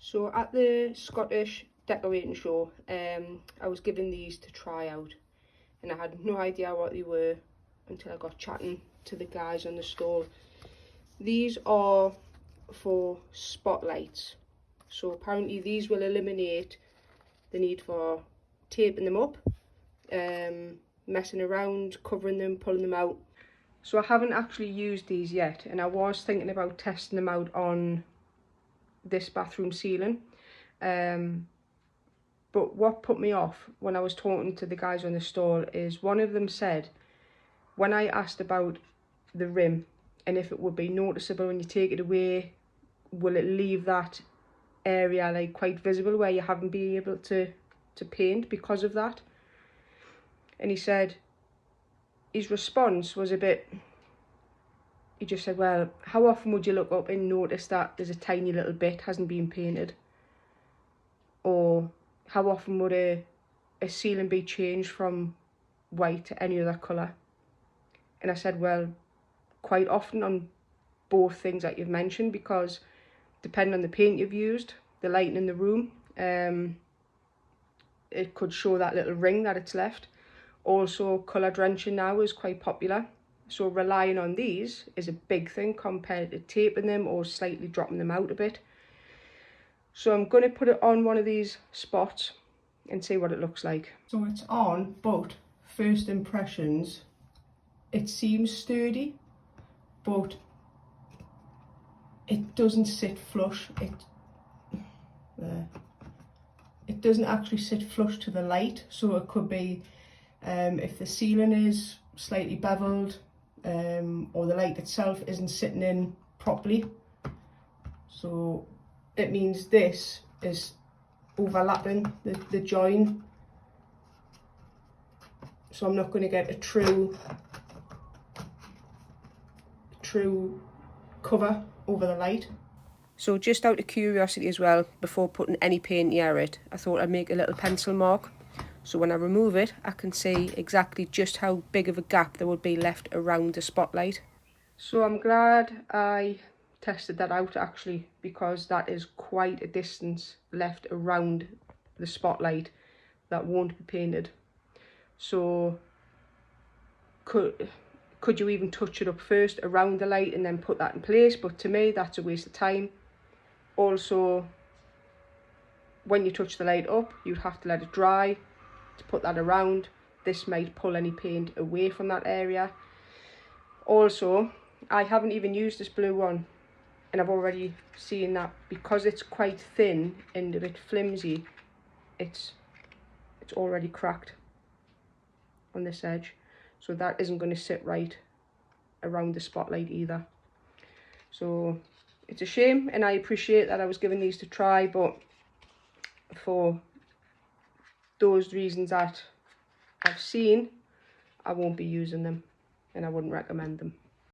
So at the Scottish decorating show, I was given these to try out, and I had no idea what they were until I got chatting to the guys on the stall. These are for spotlights. So apparently these will eliminate the need for taping them up, messing around, covering them, pulling them out. So I haven't actually used these yet, and I was thinking about testing them out on this bathroom ceiling. But what put me off when I was talking to the guys on the stall is one of them said, when I asked about the rim and if it would be noticeable when you take it away, will it leave that area like quite visible where you haven't been able to paint because of that? And he said his response was a bit, he just said, well, how often would you look up and notice that there's a tiny little bit hasn't been painted? Or how often would a ceiling be changed from white to any other colour? And I said, well, quite often on both things that you've mentioned, because depending on the paint you've used, the lighting in the room, it could show that little ring that it's left. Also, colour drenching now is quite popular, so relying on these is a big thing compared to taping them or slightly dropping them out a bit. So I'm going to put it on one of these spots and see what it looks like. So it's on, but first impressions, it seems sturdy, but it doesn't sit flush. It doesn't actually sit flush to the light, so it could be if the ceiling is slightly beveled, or the light itself isn't sitting in properly. So it means this is overlapping the join, so I'm not going to get a true cover over the light. So just out of curiosity as well, before putting any paint near it, I thought I'd make a little pencil mark, so when I remove it I can see exactly just how big of a gap there would be left around the spotlight. So I'm glad I tested that out actually, because that is quite a distance left around the spotlight that won't be painted. So could you even touch it up first around the light and then put that in place? But to me that's a waste of time. Also, when you touch the light up, you'd have to let it dry to put that around. This might pull any paint away from that area. Also, I haven't even used this blue one, and I've already seen that because it's quite thin and a bit flimsy, it's already cracked on this edge. So that isn't going to sit right around the spotlight either. So it's a shame, and I appreciate that I was given these to try, but for those reasons that I've seen, I won't be using them and I wouldn't recommend them.